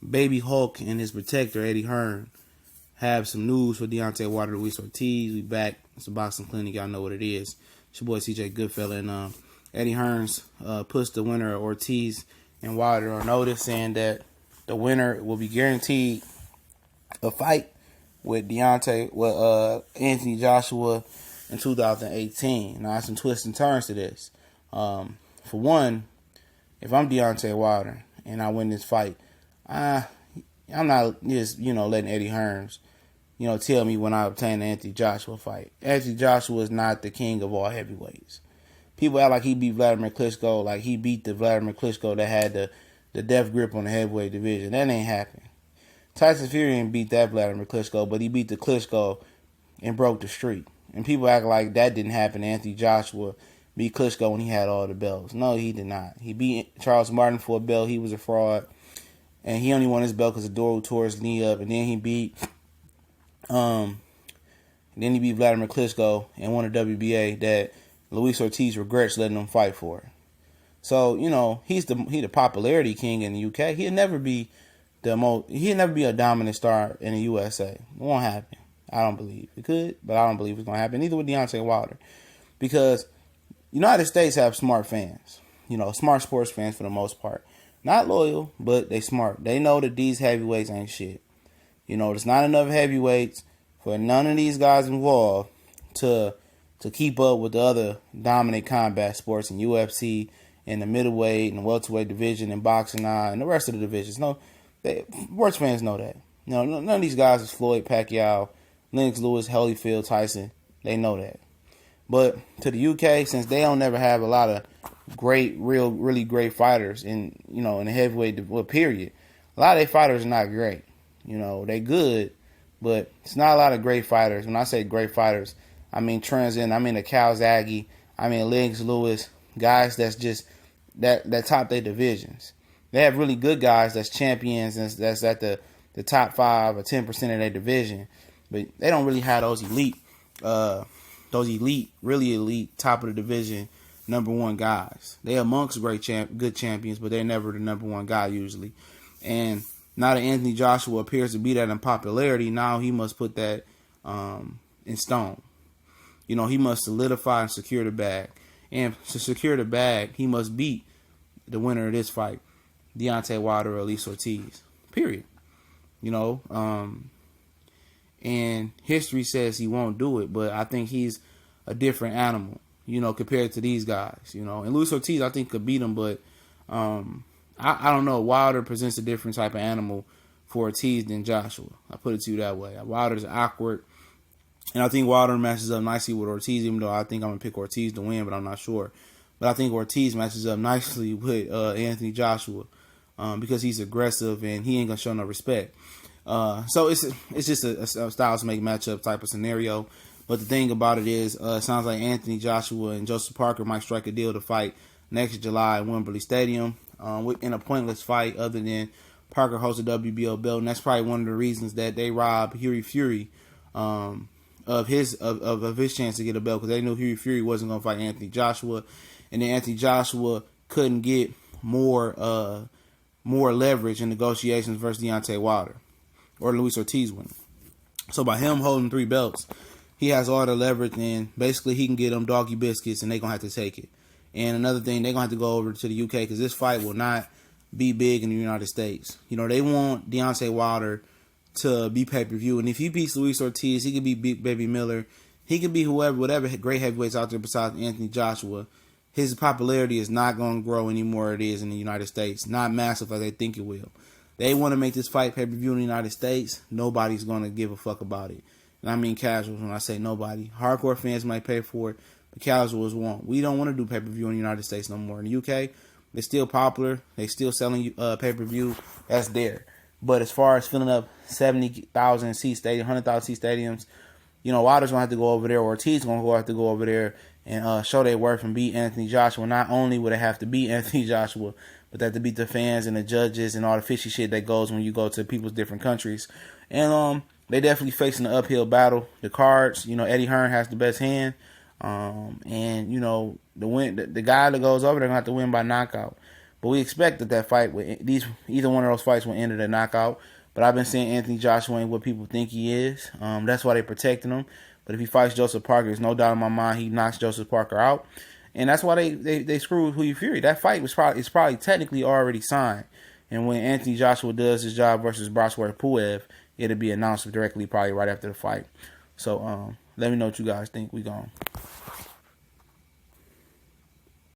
Baby Hulk and his protector, Eddie Hearn, have some news for Deontay Wilder, Luis Ortiz. We back. It's a boxing clinic. Y'all know what it is. It's your boy CJ Goodfella. And Eddie Hearns puts the winner of Ortiz and Wilder on notice, saying that the winner will be guaranteed a fight with Anthony Joshua in 2018. Now, there's some twists and turns to this. For one, if I'm Deontay Wilder and I win this fight, I'm not just, letting Eddie Hearns, tell me when I obtain the Anthony Joshua fight. Anthony Joshua is not the king of all heavyweights. People act like he beat Vladimir Klitschko, like he beat the Vladimir Klitschko that had the death grip on the heavyweight division. That ain't happening. Tyson Fury didn't beat that Vladimir Klitschko, but he beat the Klitschko and broke the streak. And people act like that didn't happen. Anthony Joshua beat Klitschko when he had all the belts. No, he did not. He beat Charles Martin for a belt. He was a fraud. And he only won his belt because Adoro tore his knee up. And then he beat Vladimir Klitschko and won a WBA that Luis Ortiz regrets letting him fight for. So, he's the popularity king in the UK. He'll never be a dominant star in the USA. It won't happen. I don't believe it could, but I don't believe it's gonna happen. Neither with Deontay Wilder, because United States have smart fans. Smart sports fans for the most part. Not loyal, but they smart. They know that these heavyweights ain't shit. There's not enough heavyweights for none of these guys involved to keep up with the other dominant combat sports in UFC and the middleweight and the welterweight division and boxing and the rest of the divisions. No, sports fans know that. None of these guys is Floyd, Pacquiao, Lennox Lewis, Holyfield, Tyson. They know that. But to the UK, since they don't never have a lot of really great fighters in the heavyweight period, a lot of their fighters are not great. They good, but it's not a lot of great fighters. When I say great fighters, I mean Trenzin, I mean a Calzaghe, I mean Lennox Lewis, guys that's just that top their divisions. They have really good guys that's champions and that's at the top 5 or 10% of their division, but they don't really have those elite, really elite top of the division number one guys. They're amongst good champions, but they're never the number one guy usually. And now that Anthony Joshua appears to be that in popularity, now he must put that in stone. He must solidify and secure the bag. And to secure the bag, he must beat the winner of this fight, Deontay Wilder or Luis Ortiz. Period. And history says he won't do it, but I think he's a different animal, compared to these guys, And Luis Ortiz, I think, could beat him, but I don't know. Wilder presents a different type of animal for Ortiz than Joshua. I put it to you that way. Wilder's awkward, and I think Wilder matches up nicely with Ortiz, even though I think I'm going to pick Ortiz to win, but I'm not sure. But I think Ortiz matches up nicely with Anthony Joshua because he's aggressive and he ain't going to show no respect. So it's just a styles make matchup type of scenario. But the thing about it is, it sounds like Anthony Joshua and Joseph Parker might strike a deal to fight next July at Wembley Stadium in a pointless fight other than Parker holds a WBO belt. And that's probably one of the reasons that they robbed Hughie Fury of his chance to get a belt, because they knew Hughie Fury wasn't going to fight Anthony Joshua. And then Anthony Joshua couldn't get more leverage in negotiations versus Deontay Wilder or Luis Ortiz winning. So by him holding 3 belts, he has all the leverage, and basically he can get them doggy biscuits, and they're going to have to take it. And another thing, they're going to have to go over to the UK because this fight will not be big in the United States. They want Deontay Wilder to be pay-per-view. And if he beats Luis Ortiz, he could beat Baby Miller. He could be whatever great heavyweights out there besides Anthony Joshua. His popularity is not going to grow anymore it is in the United States. Not massive like they think it will. They want to make this fight pay-per-view in the United States. Nobody's going to give a fuck about it. And I mean casuals when I say nobody. Hardcore fans might pay for it, but casuals won't. We don't want to do pay-per-view in the United States no more. In the UK, they're still popular. They're still selling pay-per-view. That's there. But as far as filling up 70,000 seat stadium, 100,000 seat stadiums, Wilder's going to have to go over there, or Ortiz going to have to go over there and show their worth and beat Anthony Joshua. Not only would they have to beat Anthony Joshua, but they have to beat the fans and the judges and all the fishy shit that goes when you go to people's different countries. And they definitely facing an uphill battle. The cards, Eddie Hearn has the best hand. And the guy that goes over there going to have to win by knockout. But we expect that fight, either one of those fights will end in a knockout. But I've been seeing Anthony Joshua ain't what people think he is. That's why they're protecting him. But if he fights Joseph Parker, there's no doubt in my mind he knocks Joseph Parker out. And that's why they screwed Hughie Fury. That fight is probably technically already signed. And when Anthony Joshua does his job versus Broswell Puev, it'll be announced directly probably right after the fight. So let me know what you guys think. We gone.